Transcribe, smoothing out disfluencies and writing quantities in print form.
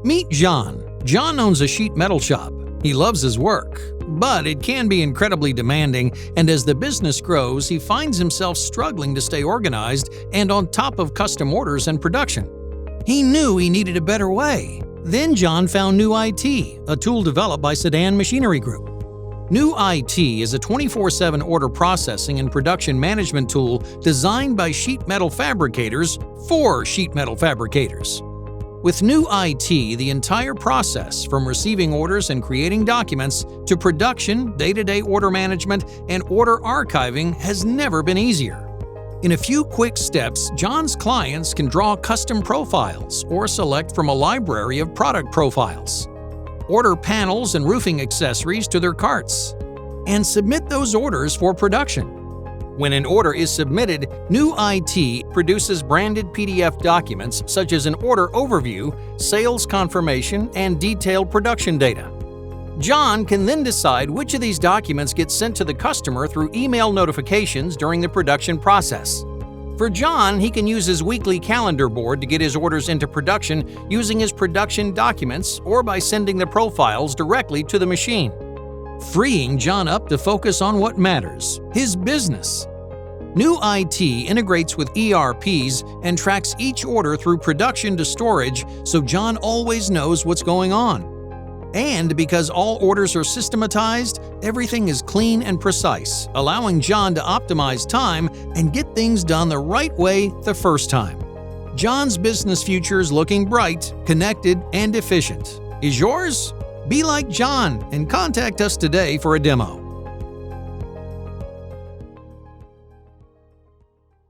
Meet John. John owns a sheet metal shop. He loves his work, but it can be incredibly demanding, and as the business grows, he finds himself struggling to stay organized and on top of custom orders and production. He knew he needed a better way. Then John found nuIT, a tool developed by CIDAN Machinery Group. nuIT is a 24/7 order processing and production management tool designed by sheet metal fabricators for sheet metal fabricators. With nuIT, the entire process from receiving orders and creating documents to production, day-to-day order management, and order archiving has never been easier. In a few quick steps, John's clients can draw custom profiles or select from a library of product profiles, order panels and roofing accessories to their carts, and submit those orders for production. When an order is submitted, nuIT produces branded PDF documents such as an order overview, sales confirmation, and detailed production data. John can then decide which of these documents get sent to the customer through email notifications during the production process. For John, he can use his weekly calendar board to get his orders into production using his production documents or by sending the profiles directly to the machine, freeing John up to focus on what matters, his business. nuIT integrates with ERPs and tracks each order through production to storage, so John always knows what's going on. And because all orders are systematized, everything is clean and precise, allowing John to optimize time and get things done the right way the first time. John's business future is looking bright, connected, and efficient. Is yours? Be like John and contact us today for a demo.